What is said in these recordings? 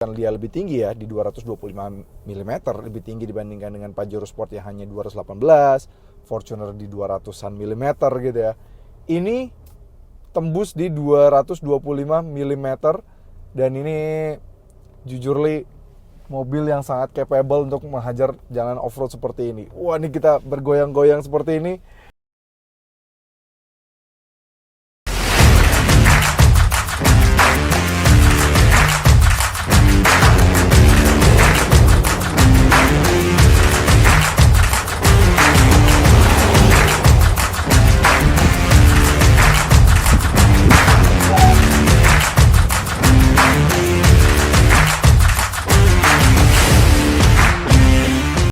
Dia lebih tinggi ya di 225 mm, lebih tinggi dibandingkan dengan Pajero Sport yang hanya 218, Fortuner di 200-an mm gitu ya. Ini tembus di 225 mm dan ini jujur li mobil yang sangat capable untuk menghajar jalan off-road seperti ini. Wah, ini kita bergoyang-goyang seperti ini.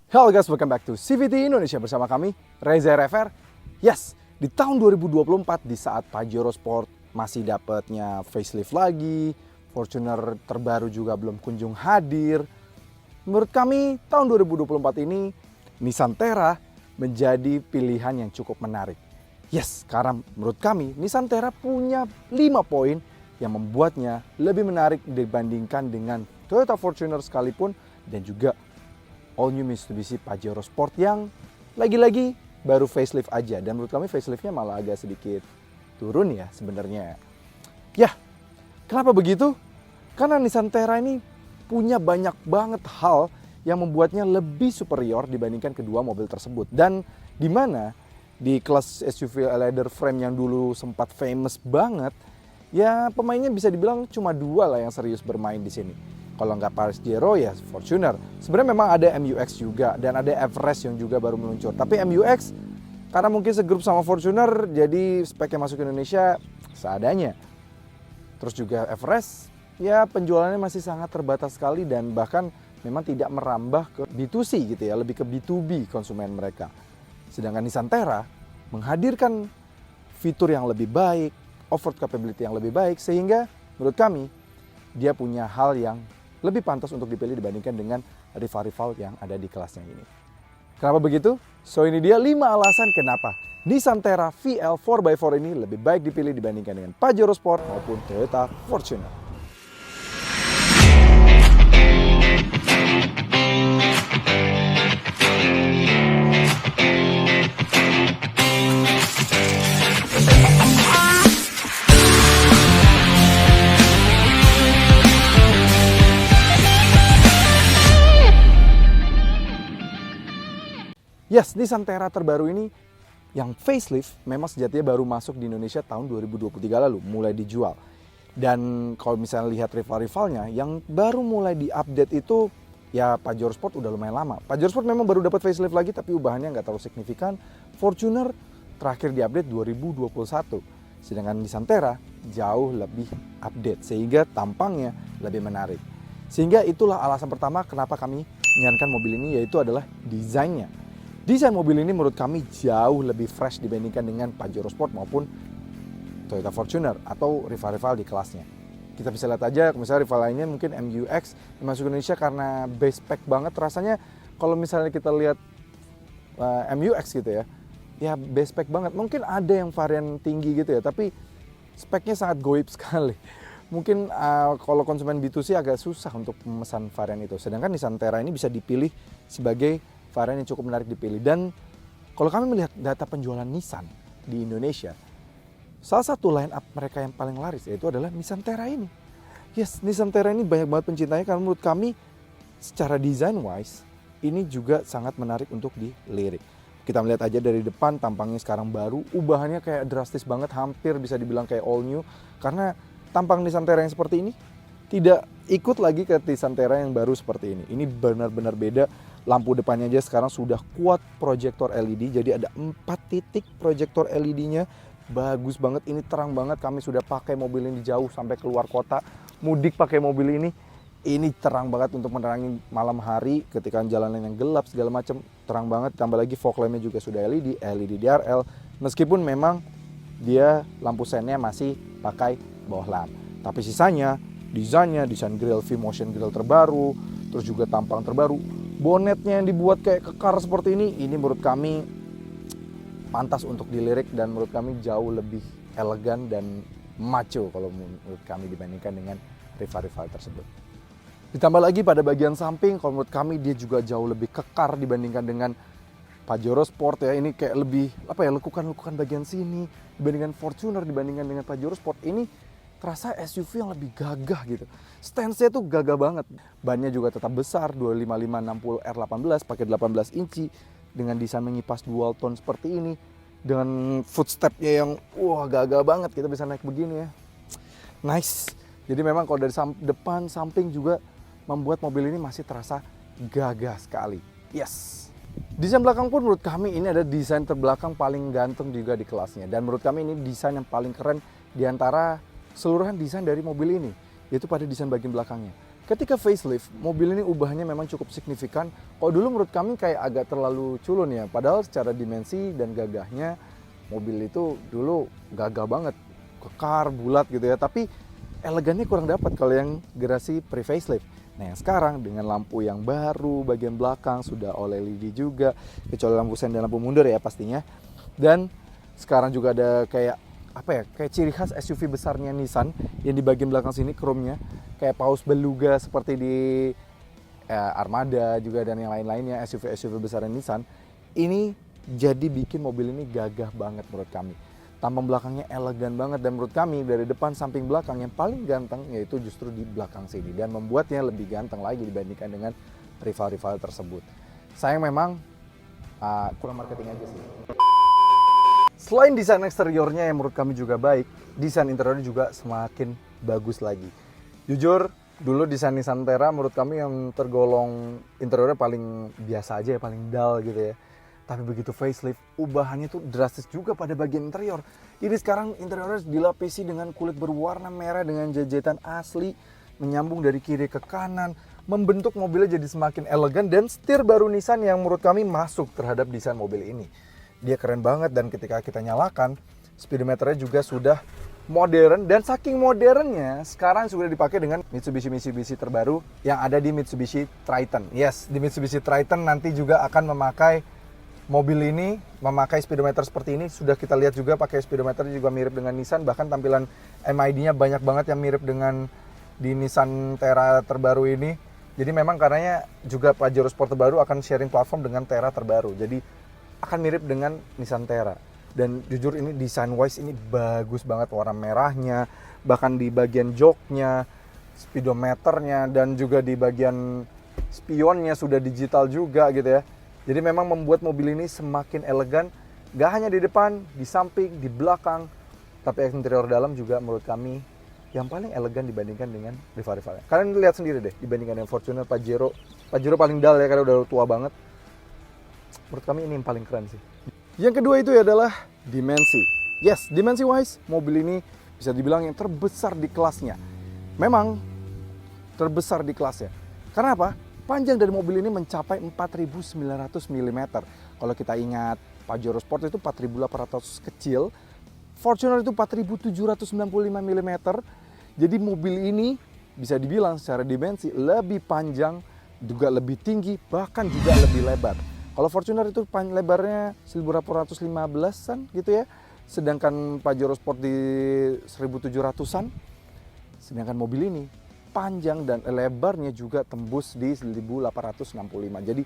Halo guys, welcome back to CVT Indonesia bersama kami, Reza RFR. Yes, di tahun 2024 di saat Pajero Sport masih dapatnya facelift lagi, Fortuner terbaru juga belum kunjung hadir. Menurut kami, tahun 2024 ini Nissan Terra menjadi pilihan yang cukup menarik. Yes, karena menurut kami Nissan Terra punya 5 poin yang membuatnya lebih menarik dibandingkan dengan Toyota Fortuner sekalipun dan juga all new Mitsubishi Pajero Sport yang lagi-lagi baru facelift aja. Dan menurut kami faceliftnya malah agak sedikit turun ya sebenarnya. Ya, kenapa begitu? Karena Nissan Terra ini punya banyak banget hal yang membuatnya lebih superior dibandingkan kedua mobil tersebut. Dan di mana di kelas SUV leather frame yang dulu sempat famous banget, ya pemainnya bisa dibilang cuma 2 lah yang serius bermain di sini. Kalau nggak Pajero ya Fortuner. Sebenarnya memang ada MU-X juga dan ada Everest yang juga baru meluncur. Tapi MU-X karena mungkin segrup sama Fortuner jadi speknya masuk ke Indonesia seadanya. Terus juga Everest ya penjualannya masih sangat terbatas sekali dan bahkan memang tidak merambah ke B2C gitu ya, lebih ke B2B konsumen mereka. Sedangkan Nissan Terra menghadirkan fitur yang lebih baik, off-road capability yang lebih baik sehingga menurut kami dia punya hal yang lebih pantas untuk dipilih dibandingkan dengan rival-rival yang ada di kelasnya ini. Kenapa begitu? So ini dia 5 alasan kenapa Nissan Terra VL 4x4 ini lebih baik dipilih dibandingkan dengan Pajero Sport maupun Toyota Fortuner. Yes, Nissan Terra terbaru ini yang facelift memang sejatinya baru masuk di Indonesia tahun 2023 lalu, mulai dijual. Dan kalau misalnya lihat rival-rivalnya, yang baru mulai diupdate itu ya Pajero Sport udah lumayan lama. Pajero Sport memang baru dapat facelift lagi tapi ubahannya nggak terlalu signifikan. Fortuner terakhir diupdate 2021. Sedangkan Nissan Terra jauh lebih update sehingga tampangnya lebih menarik. Sehingga itulah alasan pertama kenapa kami menyarankan mobil ini, yaitu adalah desainnya. Desain mobil ini menurut kami jauh lebih fresh dibandingkan dengan Pajero Sport maupun Toyota Fortuner atau rival-rival di kelasnya. Kita bisa lihat aja misalnya rival lainnya mungkin MU-X yang masuk ke Indonesia karena base spec banget. Rasanya kalau misalnya kita lihat MU-X gitu ya, ya base spec banget. Mungkin ada yang varian tinggi gitu ya, tapi speknya sangat goib sekali. Mungkin kalau konsumen B2C agak susah untuk memesan varian itu. Sedangkan Nissan Terra ini bisa dipilih sebagai varian yang cukup menarik dipilih. Dan kalau kami melihat data penjualan Nissan di Indonesia, salah satu line up mereka yang paling laris yaitu adalah Nissan Terra ini. Yes, Nissan Terra ini banyak banget pencintanya karena menurut kami secara design wise ini juga sangat menarik untuk dilirik. Kita melihat aja dari depan tampangnya sekarang baru, ubahannya kayak drastis banget, hampir bisa dibilang kayak all new. Karena tampang Nissan Terra yang seperti ini tidak ikut lagi ke Nissan Terra yang baru seperti ini. Ini benar-benar beda. Lampu depannya aja sekarang sudah kuat proyektor LED. Jadi ada 4 titik proyektor LED-nya. Bagus banget, ini terang banget. Kami sudah pakai mobil ini jauh sampai keluar kota. Mudik pakai mobil ini. Ini terang banget untuk menerangi malam hari ketika jalanan yang gelap segala macam. Terang banget, tambah lagi fog lamp-nya juga sudah LED, LED DRL. Meskipun memang dia lampu sennya masih pakai bawah lamp. Tapi sisanya desainnya, desain grill V-Motion grill terbaru, terus juga tampang terbaru. Bonetnya yang dibuat kayak kekar seperti ini menurut kami pantas untuk dilirik dan menurut kami jauh lebih elegan dan macho kalau menurut kami dibandingkan dengan rival-rival tersebut. Ditambah lagi pada bagian samping, kalau menurut kami dia juga jauh lebih kekar dibandingkan dengan Pajero Sport ya. Ini kayak lebih lekukan-lekukan bagian sini dibandingkan Fortuner, dibandingkan dengan Pajero Sport. Ini terasa SUV yang lebih gagah gitu. Stance-nya tuh gagah banget. Bannya juga tetap besar, 255 60 R18 pakai 18 inci dengan desain mengipas dual tone seperti ini. Dengan footstep-nya yang gagah banget, kita bisa naik begini ya. Nice. Jadi memang kalau dari depan, samping juga membuat mobil ini masih terasa gagah sekali. Yes. Desain belakang pun menurut kami ini ada desain terbelakang paling ganteng juga di kelasnya. Dan menurut kami ini desain yang paling keren di antara seluruhan desain dari mobil ini, yaitu pada desain bagian belakangnya. Ketika facelift, mobil ini ubahnya memang cukup signifikan. Kalau dulu menurut kami kayak agak terlalu culun ya, padahal secara dimensi dan gagahnya mobil itu dulu gagah banget, kekar, bulat gitu ya. Tapi elegannya kurang dapat kalau yang generasi pre-facelift. Nah yang sekarang dengan lampu yang baru, bagian belakang sudah OLED juga, kecuali lampu sen dan lampu mundur ya pastinya. Dan sekarang juga ada kayak ciri khas SUV besarnya Nissan yang di bagian belakang sini chrome-nya kayak paus beluga seperti di Armada juga dan yang lain-lainnya SUV besarnya Nissan. Ini jadi bikin mobil ini gagah banget menurut kami. Tampang belakangnya elegan banget dan menurut kami dari depan samping belakang yang paling ganteng yaitu justru di belakang sini dan membuatnya lebih ganteng lagi dibandingkan dengan rival-rival tersebut. Sayang memang kurang marketing aja sih. Selain desain eksteriornya yang menurut kami juga baik, desain interiornya juga semakin bagus lagi. Jujur, dulu desain Nissan Terra menurut kami yang tergolong interiornya paling biasa aja ya, paling dull gitu ya. Tapi begitu facelift, ubahannya tuh drastis juga pada bagian interior. Ini sekarang interiornya dilapisi dengan kulit berwarna merah dengan jajetan asli, menyambung dari kiri ke kanan, membentuk mobilnya jadi semakin elegan dan setir baru Nissan yang menurut kami masuk terhadap desain mobil ini. Dia keren banget dan ketika kita nyalakan, speedometernya juga sudah modern dan saking modernnya sekarang sudah dipakai dengan Mitsubishi terbaru yang ada di Mitsubishi Triton. Yes, di Mitsubishi Triton nanti juga akan memakai mobil ini memakai speedometer seperti ini. Sudah kita lihat juga pakai speedometer juga mirip dengan Nissan. Bahkan tampilan MID-nya banyak banget yang mirip dengan di Nissan Terra terbaru ini. Jadi memang karenanya juga Pajero Sport terbaru akan sharing platform dengan Terra terbaru. Jadi akan mirip dengan Nissan Terra. Dan jujur ini design wise ini bagus banget, warna merahnya. Bahkan di bagian joknya, speedometernya, dan juga di bagian spionnya sudah digital juga gitu ya. Jadi memang membuat mobil ini semakin elegan, gak hanya di depan, di samping, di belakang, tapi interior dalam juga menurut kami yang paling elegan dibandingkan dengan rival-rivalnya. Kalian lihat sendiri deh, dibandingkan dengan Fortuner, Pajero paling dull ya karena udah tua banget. Menurut kami ini yang paling keren sih. Yang kedua itu adalah dimensi. Yes, dimensi wise, mobil ini bisa dibilang yang terbesar di kelasnya. Memang terbesar di kelasnya. Karena apa? Panjang dari mobil ini mencapai 4.900 mm. Kalau kita ingat Pajero Sport itu 4.800 kecil, Fortuner itu 4.795 mm. Jadi mobil ini bisa dibilang secara dimensi lebih panjang, juga lebih tinggi, bahkan juga lebih lebar. Kalau Fortuner itu lebarnya 1.815-an gitu ya, sedangkan Pajero Sport di 1.700-an. Sedangkan mobil ini panjang dan lebarnya juga tembus di 1865. Jadi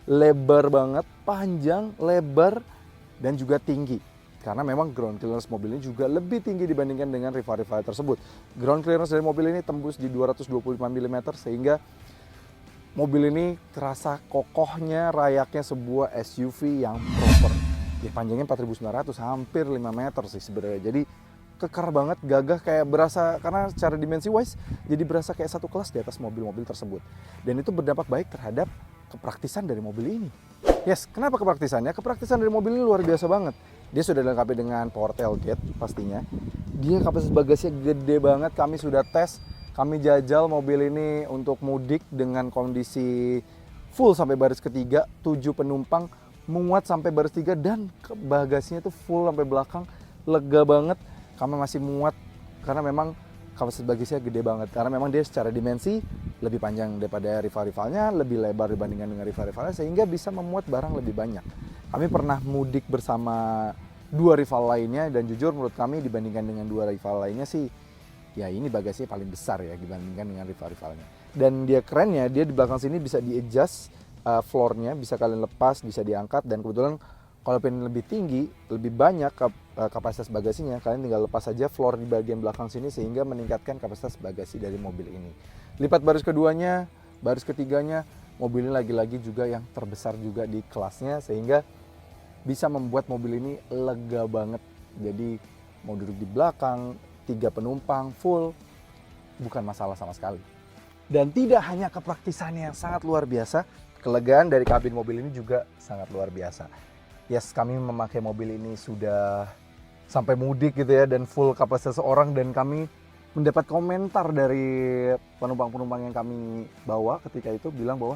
lebar banget, panjang, lebar, dan juga tinggi. Karena memang ground clearance mobil ini juga lebih tinggi dibandingkan dengan rival-rival tersebut. Ground clearance dari mobil ini tembus di 225 mm sehingga mobil ini terasa kokohnya, rayaknya sebuah SUV yang proper. Ya, panjangnya 4.900, hampir 5 meter sih sebenarnya. Jadi kekar banget, gagah, kayak berasa, karena secara dimensi wise jadi berasa kayak satu kelas di atas mobil-mobil tersebut. Dan itu berdampak baik terhadap kepraktisan dari mobil ini. Yes, kenapa kepraktisannya? Kepraktisan dari mobil ini luar biasa banget. Dia sudah dilengkapi dengan power tailgate pastinya. Dia kapasitas bagasinya gede banget, kami sudah tes, kami jajal mobil ini untuk mudik dengan kondisi full sampai baris ketiga, 7 penumpang, muat sampai baris 3 dan bagasinya tuh full sampai belakang, lega banget. Kami masih muat karena memang kapasitas bagasinya gede banget. Karena memang dia secara dimensi lebih panjang daripada rival-rivalnya, lebih lebar dibandingkan dengan rival-rivalnya, sehingga bisa memuat barang lebih banyak. Kami pernah mudik bersama 2 rival lainnya dan jujur menurut kami dibandingkan dengan 2 rival lainnya sih, ya ini bagasinya paling besar ya dibandingkan dengan rival-rivalnya. Dan dia kerennya, dia di belakang sini bisa di-adjust floor-nya, bisa kalian lepas, bisa diangkat. Dan kebetulan kalau pengen lebih tinggi, lebih banyak kapasitas bagasinya, kalian tinggal lepas saja floor di bagian belakang sini sehingga meningkatkan kapasitas bagasi dari mobil ini. Lipat baris keduanya, baris ketiganya, mobil ini lagi-lagi juga yang terbesar juga di kelasnya sehingga bisa membuat mobil ini lega banget. Jadi mau duduk di belakang, 3 penumpang full, bukan masalah sama sekali. Dan tidak hanya kepraktisannya yang sangat luar biasa, kelegaan dari kabin mobil ini juga sangat luar biasa. Yes, kami memakai mobil ini sudah sampai mudik gitu ya, dan full kapasitas orang, dan kami mendapat komentar dari penumpang-penumpang yang kami bawa ketika itu bilang bahwa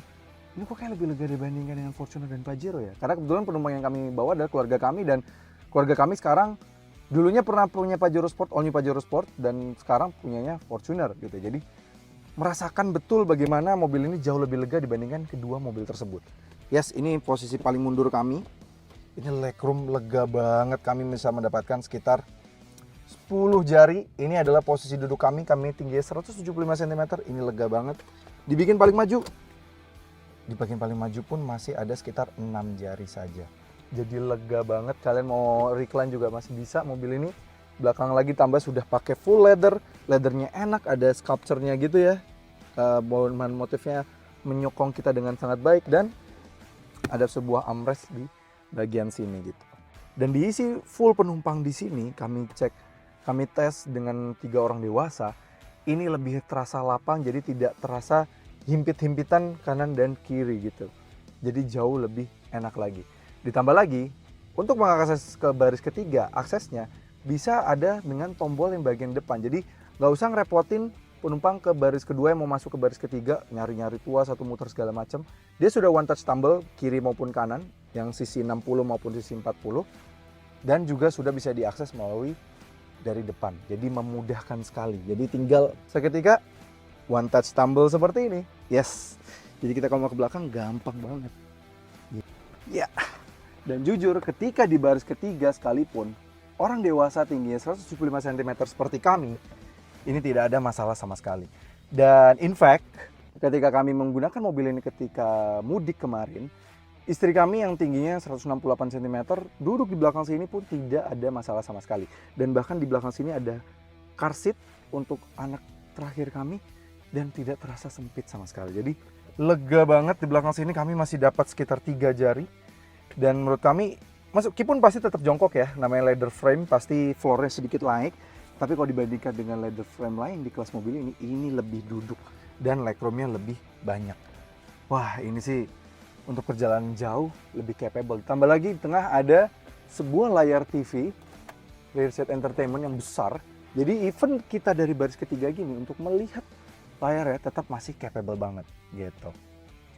ini kok kayak lebih lega dibandingkan dengan Fortuner dan Pajero ya. Karena kebetulan penumpang yang kami bawa adalah keluarga kami, dan keluarga kami sekarang dulunya pernah punya Pajero Sport, all new Pajero Sport, dan sekarang punyanya Fortuner gitu. Jadi merasakan betul bagaimana mobil ini jauh lebih lega dibandingkan kedua mobil tersebut. Yes, ini posisi paling mundur kami. Ini legroom lega banget, kami bisa mendapatkan sekitar 10 jari. Ini adalah posisi duduk kami tingginya 175 cm, ini lega banget. Dibikin paling maju, di bagian paling maju pun masih ada sekitar 6 jari saja. Jadi lega banget, kalian mau recline juga masih bisa mobil ini. Belakang lagi tambah sudah pakai full leather, leathernya enak, ada sculpture-nya gitu ya. Bahan motifnya menyokong kita dengan sangat baik, dan ada sebuah armrest di bagian sini gitu. Dan diisi full penumpang di sini, kami tes dengan 3 orang dewasa, ini lebih terasa lapang, jadi tidak terasa himpit-himpitan kanan dan kiri gitu. Jadi jauh lebih enak lagi. Ditambah lagi, untuk mengakses ke baris ketiga, aksesnya bisa ada dengan tombol yang bagian depan. Jadi nggak usah ngerepotin penumpang ke baris kedua yang mau masuk ke baris ketiga, nyari-nyari tua, satu muter segala macam. Dia sudah one touch tumble kiri maupun kanan, yang sisi 60 maupun sisi 40. Dan juga sudah bisa diakses melalui dari depan. Jadi memudahkan sekali. Jadi tinggal seketika one touch tumble seperti ini. Yes. Jadi kita kalau mau ke belakang gampang banget. Ya. Dan jujur ketika di baris ketiga sekalipun orang dewasa tingginya 175 cm seperti kami, ini tidak ada masalah sama sekali. Dan in fact, ketika kami menggunakan mobil ini ketika mudik kemarin, istri kami yang tingginya 168 cm duduk di belakang sini pun tidak ada masalah sama sekali. Dan bahkan di belakang sini ada car seat untuk anak terakhir kami, dan tidak terasa sempit sama sekali. Jadi lega banget, di belakang sini kami masih dapat sekitar 3 jari. Dan menurut kami, meskipun pasti tetap jongkok ya, namanya leather frame, pasti floornya sedikit naik. Tapi kalau dibandingkan dengan leather frame lain di kelas mobil ini lebih duduk dan legroomnya lebih banyak. Wah, ini sih untuk perjalanan jauh lebih capable. Tambah lagi di tengah ada sebuah layar TV, rear seat entertainment yang besar. Jadi even kita dari baris ketiga gini, untuk melihat layarnya tetap masih capable banget gitu.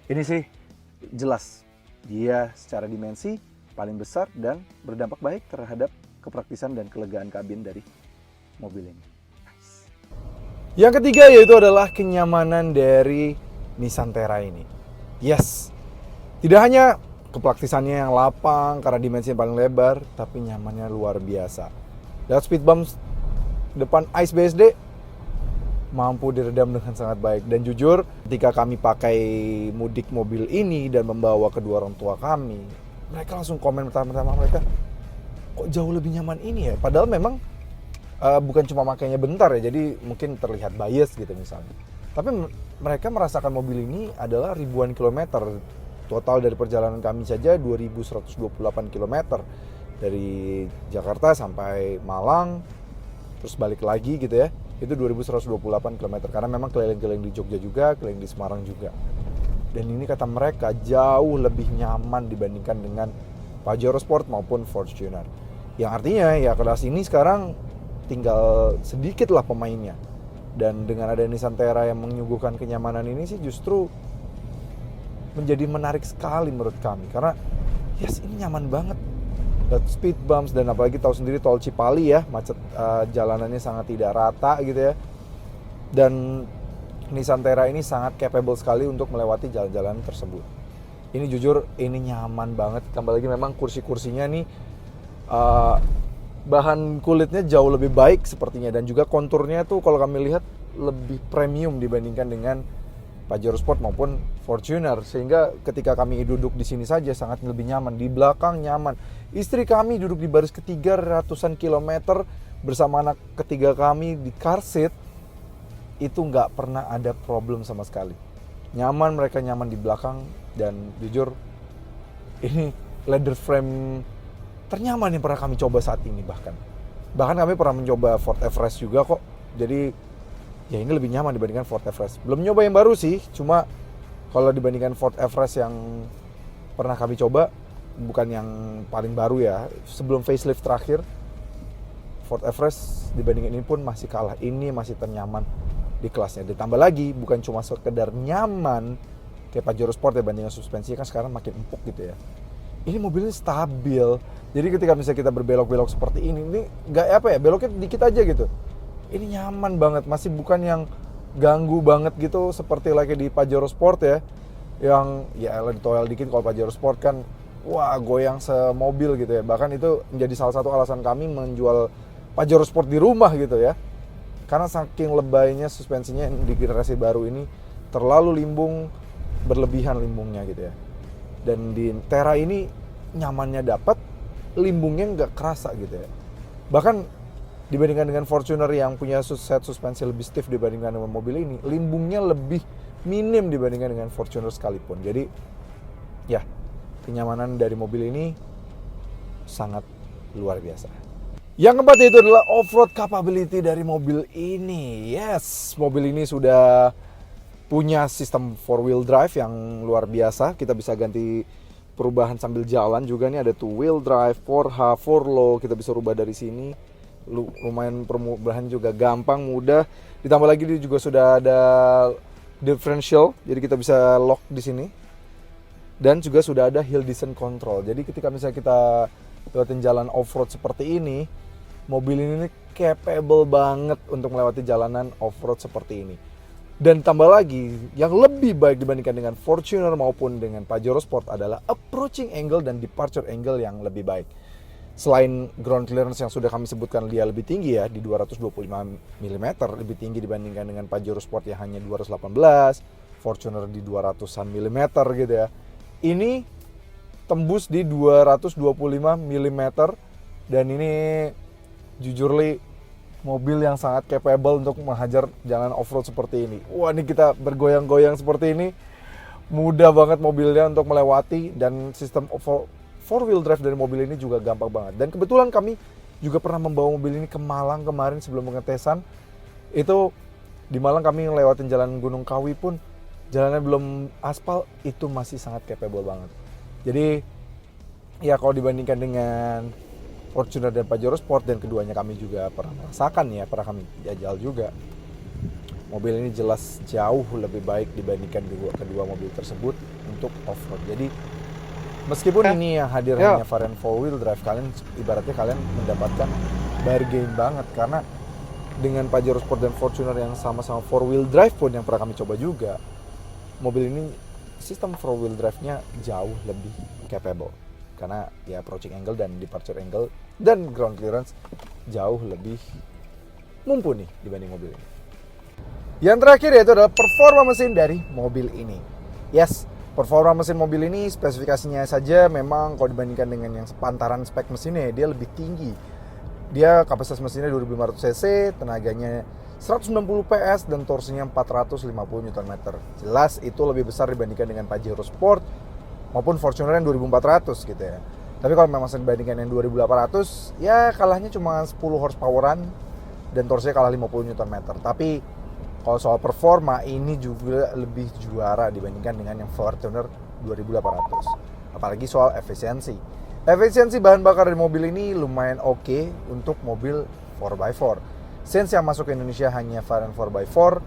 Ini sih jelas dia secara dimensi paling besar dan berdampak baik terhadap kepraktisan dan kelegaan kabin dari mobil ini. Nice. Yang ketiga yaitu adalah kenyamanan dari Nissan Terra ini. Yes, tidak hanya kepraktisannya yang lapang karena dimensinya paling lebar, tapi nyamannya luar biasa. Lihat speed bumps depan ICE BSD mampu diredam dengan sangat baik. Dan jujur, ketika kami pakai mudik mobil ini dan membawa kedua orang tua kami, mereka langsung komen pertama-tama mereka, kok jauh lebih nyaman ini ya? Padahal memang bukan cuma makainya bentar ya, jadi mungkin terlihat bias gitu misalnya. Tapi mereka merasakan mobil ini adalah ribuan kilometer. Total dari perjalanan kami saja 2128 km dari Jakarta sampai Malang, terus balik lagi gitu ya. Itu 2128 km karena memang keliling-keliling di Jogja juga, keliling di Semarang juga. Dan ini kata mereka jauh lebih nyaman dibandingkan dengan Pajero Sport maupun Fortuner. Yang artinya ya kelas ini sekarang tinggal sedikit lah pemainnya. Dan dengan ada Nissan Terra yang menyuguhkan kenyamanan ini sih justru menjadi menarik sekali menurut kami. Karena yes, ini nyaman banget. Speed bumps, dan apalagi tahu sendiri tol Cipali ya, macet, jalanannya sangat tidak rata gitu ya. Dan Nissan Terra ini sangat capable sekali untuk melewati jalan-jalan tersebut. Ini jujur ini nyaman banget, tambah lagi memang kursi-kursinya nih bahan kulitnya jauh lebih baik sepertinya, dan juga konturnya tuh kalau kami lihat lebih premium dibandingkan dengan Pajero Sport maupun Fortuner, sehingga ketika kami duduk di sini saja sangat lebih nyaman, di belakang nyaman. Istri kami duduk di baris ketiga ratusan kilometer bersama anak ketiga kami di car seat, itu nggak pernah ada problem sama sekali. Nyaman, mereka nyaman di belakang, dan jujur ini leather frame ternyaman yang pernah kami coba saat ini. Bahkan kami pernah mencoba Ford Everest juga kok, jadi ya ini lebih nyaman dibandingkan Ford Everest. Belum nyoba yang baru sih, cuma kalau dibandingkan Ford Everest yang pernah kami coba, bukan yang paling baru ya, sebelum facelift terakhir, Ford Everest dibandingin ini pun masih kalah. Ini masih ternyaman di kelasnya. Ditambah lagi bukan cuma sekedar nyaman kayak Pajero Sport ya, bandingkan suspensinya kan sekarang makin empuk gitu ya. Ini mobilnya stabil. Jadi ketika misalnya kita berbelok-belok seperti ini nggak apa ya, beloknya dikit aja gitu. Ini nyaman banget, masih bukan yang ganggu banget gitu seperti lagi di Pajero Sport ya. Yang ya ditoel dikit. Kalau Pajero Sport kan wah goyang semobil gitu ya. Bahkan itu menjadi salah satu alasan kami menjual Pajero Sport di rumah gitu ya. Karena saking lebaynya suspensinya di generasi baru ini, terlalu limbung, berlebihan limbungnya gitu ya. Dan di Terra ini nyamannya dapat, limbungnya nggak kerasa gitu ya. Bahkan dibandingkan dengan Fortuner yang punya set suspensi lebih stiff dibandingkan dengan mobil ini, limbungnya lebih minim dibandingkan dengan Fortuner sekalipun. Jadi ya, kenyamanan dari mobil ini sangat luar biasa. Yang keempat itu adalah off-road capability dari mobil ini. Yes, mobil ini sudah punya sistem 4-wheel drive yang luar biasa. Kita bisa ganti perubahan sambil jalan juga nih, ada 2-wheel drive, 4H, 4Low, kita bisa rubah dari sini. Lumayan perubahan juga gampang, mudah. Ditambah lagi dia juga sudah ada differential, jadi kita bisa lock di sini. Dan juga sudah ada hill descent control. Jadi ketika misalnya kita lewatin jalan off-road seperti ini, mobil ini capable banget untuk melewati jalanan off-road seperti ini. Dan tambah lagi, yang lebih baik dibandingkan dengan Fortuner maupun dengan Pajero Sport adalah approaching angle dan departure angle yang lebih baik. Selain ground clearance yang sudah kami sebutkan dia lebih tinggi ya, di 225 mm, lebih tinggi dibandingkan dengan Pajero Sport yang hanya 218, Fortuner di 200-an mm gitu ya. Ini tembus di 225 mm, dan ini jujur li mobil yang sangat capable untuk menghajar jalan off-road seperti ini. Wah, ini kita bergoyang-goyang seperti ini, mudah banget mobilnya untuk melewati, dan sistem 4-wheel drive dari mobil ini juga gampang banget. Dan kebetulan kami juga pernah membawa mobil ini ke Malang kemarin sebelum pengetesan. Itu di Malang kami ngelewatin jalan Gunung Kawi pun jalannya belum aspal, itu masih sangat capable banget. Jadi ya kalau dibandingkan dengan Fortuner dan Pajero Sport, dan keduanya kami juga pernah merasakan ya, pernah kami jajal juga, mobil ini jelas jauh lebih baik dibandingkan kedua mobil tersebut untuk off-road. Jadi meskipun ini yang hadir hanya varian 4-wheel drive, kalian ibaratnya kalian mendapatkan bargain banget, karena dengan Pajero Sport dan Fortuner yang sama-sama 4-wheel drive pun yang pernah kami coba juga, mobil ini sistem 4-wheel drive-nya jauh lebih capable. Karena ya approaching angle dan departure angle dan ground clearance jauh lebih mumpuni dibanding mobil ini. Yang terakhir yaitu adalah performa mesin dari mobil ini. Yes, performa mesin mobil ini spesifikasinya saja memang kalau dibandingkan dengan yang sepantaran spek mesinnya dia lebih tinggi. Dia kapasitas mesinnya 2500 cc, tenaganya 190 PS dan torsinya 450 Nm. Jelas itu lebih besar dibandingkan dengan Pajero Sport maupun Fortuner yang 2400 gitu ya. Tapi kalau memang dibandingkan yang 2800, ya kalahnya cuma 10 horsepoweran dan torsinya kalah 50 Nm. Tapi kalau soal performa ini juga lebih juara dibandingkan dengan yang Fortuner 2800. Apalagi soal efisiensi. Efisiensi bahan bakar dari mobil ini lumayan oke untuk mobil 4x4. Since yang masuk ke Indonesia hanya varian 4x4,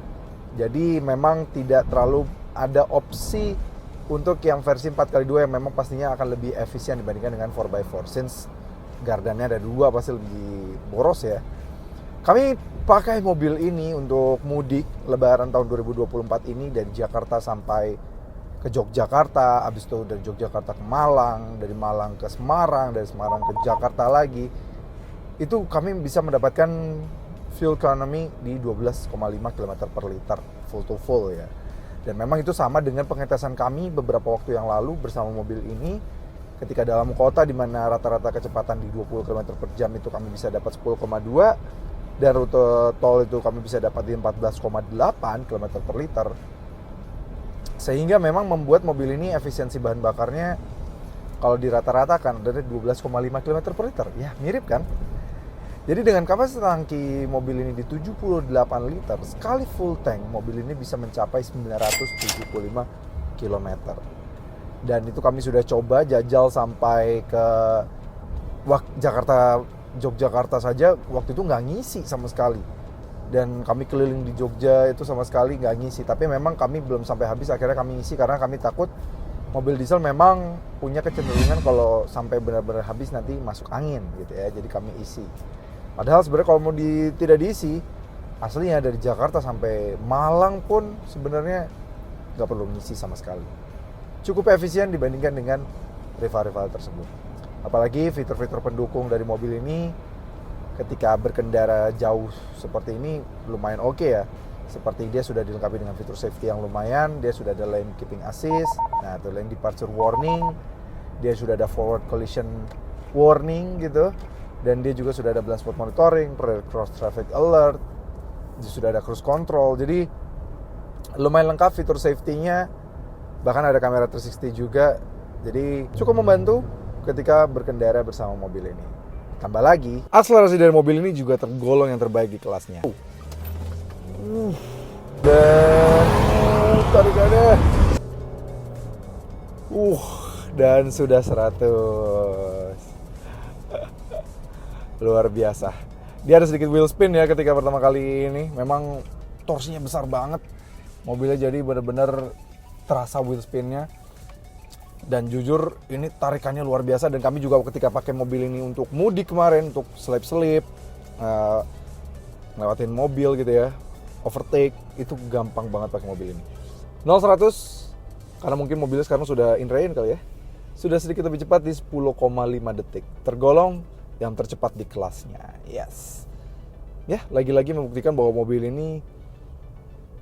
jadi memang tidak terlalu ada opsi untuk yang versi 4x2 yang memang pastinya akan lebih efisien dibandingkan dengan 4x4. Since gardannya ada dua, pasti lebih boros ya. Kami pakai mobil ini untuk mudik lebaran tahun 2024 ini dari Jakarta sampai ke Yogyakarta, habis itu dari Yogyakarta ke Malang, dari Malang ke Semarang, dari Semarang ke Jakarta lagi. Itu kami bisa mendapatkan fuel economy di 12,5 km per liter full to full ya. Dan memang itu sama dengan pengetesan kami beberapa waktu yang lalu bersama mobil ini. Ketika dalam kota di mana rata-rata kecepatan di 20 km per jam itu kami bisa dapat 10,2, dan rute tol itu kami bisa dapat di 14,8 km per liter. Sehingga memang membuat mobil ini efisiensi bahan bakarnya kalau dirata-ratakan dari 12,5 km per liter. Ya, mirip kan? Jadi dengan kapasitas tangki mobil ini di 78 liter, sekali full tank mobil ini bisa mencapai 975 km. Dan itu kami sudah coba jajal sampai ke Yogyakarta saja waktu itu nggak ngisi sama sekali. Dan kami keliling di Jogja itu sama sekali nggak ngisi. Tapi memang kami belum sampai habis, akhirnya kami ngisi karena kami takut mobil diesel memang punya kecenderungan kalau sampai benar-benar habis nanti masuk angin gitu ya. Jadi kami isi. Padahal sebenarnya kalau mau tidak diisi, aslinya dari Jakarta sampai Malang pun sebenarnya nggak perlu ngisi sama sekali. Cukup efisien dibandingkan dengan rival-rival tersebut. Apalagi fitur-fitur pendukung dari mobil ini ketika berkendara jauh seperti ini lumayan oke ya. Seperti dia sudah dilengkapi dengan fitur safety yang lumayan, dia sudah ada lane keeping assist, nah itu lane departure warning, dia sudah ada forward collision warning gitu, dan dia juga sudah ada blind spot monitoring, cross traffic alert, dia sudah ada cruise control. Jadi lumayan lengkap fitur safety-nya. Bahkan ada kamera 360 juga. Jadi cukup membantu ketika berkendara bersama mobil ini. Tambah lagi, akselerasi dari mobil ini juga tergolong yang terbaik di kelasnya. Dan tarikannya. Dan sudah 100. Luar biasa. Dia ada sedikit wheel spin ya ketika pertama kali ini. Memang torsinya besar banget. Mobilnya jadi benar-benar terasa wheel spinnya. Dan jujur ini tarikannya luar biasa. Dan kami juga ketika pakai mobil ini untuk mudik kemarin, untuk selip-selip, ngelewatin mobil gitu ya, overtake, itu gampang banget pakai mobil ini. 0-100 karena mungkin mobilnya sekarang sudah in rain kali ya, sudah sedikit lebih cepat di 10,5 detik. Tergolong yang tercepat di kelasnya. Yes. Ya, lagi-lagi membuktikan bahwa mobil ini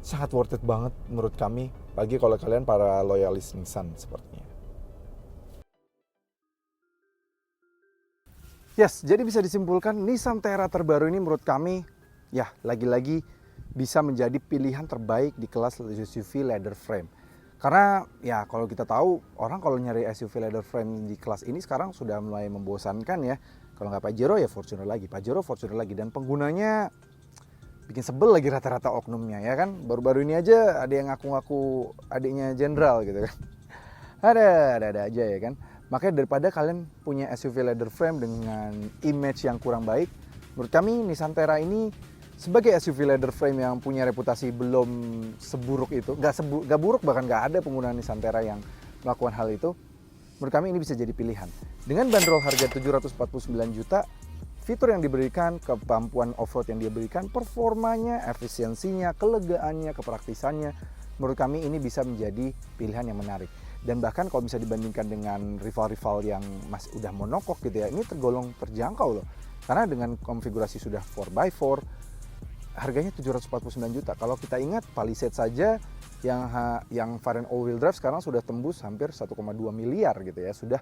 sangat worth it banget menurut kami, bagi kalau kalian para loyalis Nissan sepertinya. Yes, jadi bisa disimpulkan Nissan Terra terbaru ini menurut kami ya lagi-lagi bisa menjadi pilihan terbaik di kelas SUV leather frame. Karena ya kalau kita tahu orang kalau nyari SUV leather frame di kelas ini sekarang sudah mulai membosankan ya. Kalau nggak Pajero ya Fortuner lagi, Pajero Fortuner lagi, dan penggunanya bikin sebel lagi rata-rata oknumnya ya kan. Baru-baru ini aja ada yang ngaku-ngaku adiknya jenderal gitu kan. Ada aja ya kan. Makanya daripada kalian punya SUV leather frame dengan image yang kurang baik, menurut kami Nissan Terra ini sebagai SUV leather frame yang punya reputasi belum seburuk itu, nggak buruk, bahkan nggak ada pengguna Nissan Terra yang melakukan hal itu, menurut kami ini bisa jadi pilihan. Dengan bandrol harga 749 juta, fitur yang diberikan, kemampuan off-road yang dia berikan, performanya, efisiensinya, kelegaannya, kepraktisannya, menurut kami ini bisa menjadi pilihan yang menarik. Dan bahkan kalau bisa dibandingkan dengan rival-rival yang masih udah monokok gitu ya, ini tergolong terjangkau loh. Karena dengan konfigurasi sudah 4x4, harganya 749 juta. Kalau kita ingat Palisade saja yang varian all-wheel drive sekarang sudah tembus hampir 1,2 miliar gitu ya. Sudah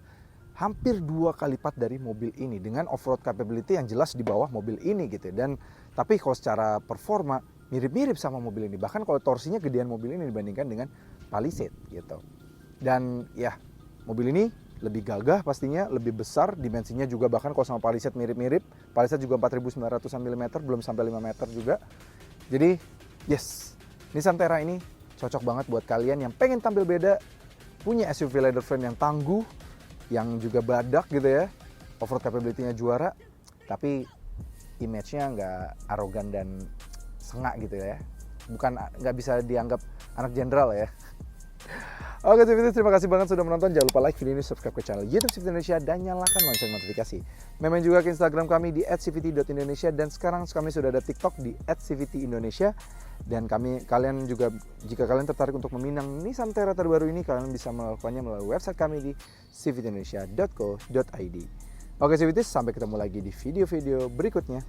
hampir 2 kali lipat dari mobil ini dengan off-road capability yang jelas di bawah mobil ini gitu. Dan tapi kalau secara performa mirip-mirip sama mobil ini. Bahkan kalau torsinya gedean mobil ini dibandingkan dengan Palisade gitu. Dan ya, mobil ini lebih gagah pastinya, lebih besar, dimensinya juga bahkan kalau sama Palisade mirip-mirip. Palisade juga 4.900 mm, belum sampai 5 meter juga. Jadi, yes, Nissan Terra ini cocok banget buat kalian yang pengen tampil beda, punya SUV leather frame yang tangguh, yang juga badak gitu ya, off-road capability-nya juara, tapi image-nya nggak arogan dan sengak gitu ya. Nggak bisa dianggap anak jenderal ya. Oke, terima kasih banget sudah menonton. Jangan lupa like video ini, subscribe ke channel YouTube CVT Indonesia, dan nyalakan lonceng notifikasi. Main juga ke Instagram kami di @cvt.indonesia, dan sekarang kami sudah ada TikTok di @cvt-indonesia. Dan kalian juga, jika kalian tertarik untuk meminang Nissan Terra terbaru ini, kalian bisa melakukannya melalui website kami di cvtindonesia.co.id. Oke, CVT, sampai ketemu lagi di video-video berikutnya.